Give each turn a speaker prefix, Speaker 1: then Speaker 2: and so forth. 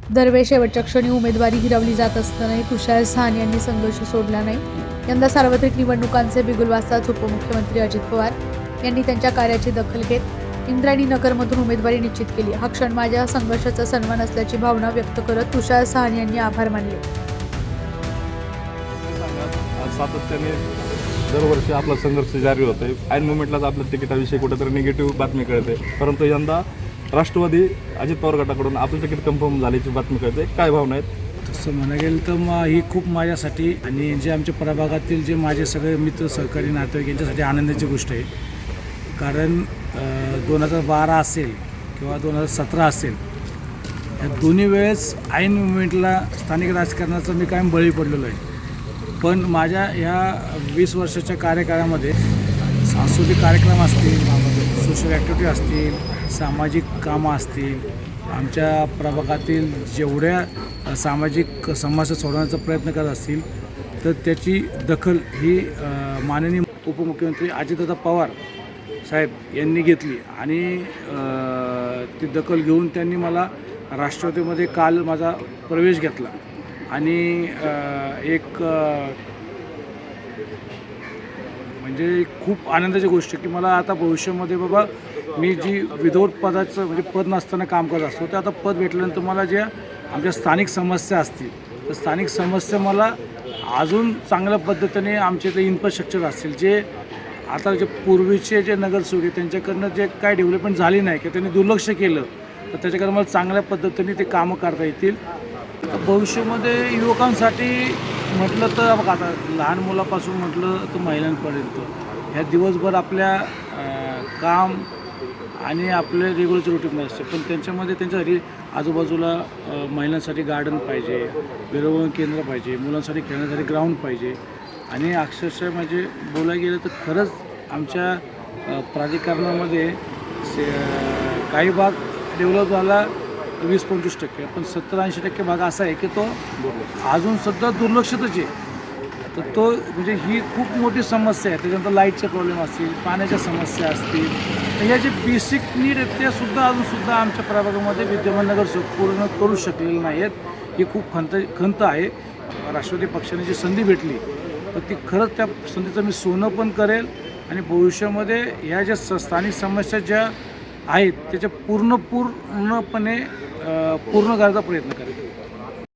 Speaker 1: दरवेळी शेवटच्या क्षणी उमेदवारी हिरावली जात असतानाही तुषार साहनी यांनी संघर्ष सोडला नाही. यंदा सार्वत्रिक निवडणुकांचे बिगुल वाजताच उपमुख्यमंत्री अजित पवार यांनी त्यांच्या कार्याची दखल घेत इंद्रायणी नगरमधून उमेदवारी निश्चित केली. हा क्षण माझ्या संघर्षाचा सन्मान असल्याची भावना व्यक्त करत तुषार साहनी यांनी आभार मानले.
Speaker 2: सातत्याने दरवर्षी आपला संघर्ष जारी होतो आहे. ऐन मुमेंटलाच आपल्या तिकिटाविषयी कुठेतरी निगेटिव्ह बातमी कळते, परंतु यंदा राष्ट्रवादी अजित पवार गटाकडून आपलं तिकीट कन्फर्म झाल्याची बातमी कळते. काय भावना आहेत?
Speaker 3: तसं म्हणा गेलं तर ही खूप माझ्यासाठी आणि जे आमच्या प्रभागातील जे माझे सगळे मित्र सहकारी नातेवाईक यांच्यासाठी आनंदाची गोष्ट आहे. कारण 2012 असेल किंवा 2017 असेल, या दोन्ही वेळेस ऐन मुमेंटला स्थानिक राजकारणाचा मी कायम बळी पडलेलो आहे. पण माझ्या ह्या 20 वर्षाच्या कार्यकाळामध्ये सांस्कृतिक कार्यक्रम असतील, सोशल ॲक्टिव्हिटी असतील, सामाजिक कामं असतील, आमच्या प्रभागातील जेवढ्या सामाजिक समस्या सोडवण्याचा प्रयत्न करत असतील तर त्याची दखल ही माननीय उपमुख्यमंत्री अजितदादा पवार साहेब यांनी घेतली आणि ती दखल घेऊन त्यांनी मला राष्ट्रवादीमध्ये काल माझा प्रवेश घेतला आणि एक म्हणजे खूप आनंदाची गोष्ट की मला आता भविष्यामध्ये बाबा मी जी विदाऊट पदाचं म्हणजे पद नसताना काम करत असतो ते आता पद भेटल्यानंतर मला ज्या आमच्या स्थानिक समस्या असतील तर स्थानिक समस्या मला अजून चांगल्या पद्धतीने आमच्या इथे इन्फ्रास्ट्रक्चर असतील, जे आता जे पूर्वीचे जे नगरसेवक आहेत त्यांच्याकडनं जे काय डेव्हलपमेंट झाली नाही किंवा त्यांनी दुर्लक्ष केलं तर त्याच्याकडे मला चांगल्या पद्धतीने ते कामं करता येतील. भविष्यामध्ये युवकांसाठी म्हटलं तर बघा, आता लहान मुलापासून म्हटलं तर महिलांपर्यंत ह्या दिवसभर आपल्या काम आणि आपले रेग्युलरचे रुटीन असते, पण त्यांच्यामध्ये त्यांच्यासाठी आजूबाजूला महिलांसाठी गार्डन पाहिजे, विरवण केंद्र पाहिजे, मुलांसाठी खेळण्यासाठी ग्राउंड पाहिजे आणि अक्षरशः म्हणजे बोलायला गेलं तर खरंच आमच्या प्राधिकरणामध्ये काही भाग डेव्हलप झाला 20-25%, पण 70-80% भाग असा आहे की तो अजून सुद्धा दुर्लक्षितच आहे. तर तो म्हणजे ही खूप मोठी समस्या आहे. त्याच्यानंतर लाईटचे प्रॉब्लेम असतील, पाण्याच्या समस्या असतील, तर ह्या जे बेसिक नीड आहेत ते सुद्धा अजूनसुद्धा आमच्या प्रभागामध्ये विद्यमान नगरसेवक पूर्ण करू शकलेले नाही आहेत. ही खूप खंत आहे. राष्ट्रवादी पक्षाने जी संधी भेटली तर ती खरंच त्या संधीचं मी सोनं पण करेल आणि भविष्यामध्ये ह्या ज्या स्थानिक समस्या ज्या आहेत त्याच्या पूर्णपणे पूर्ण करायचा प्रयत्न करेल.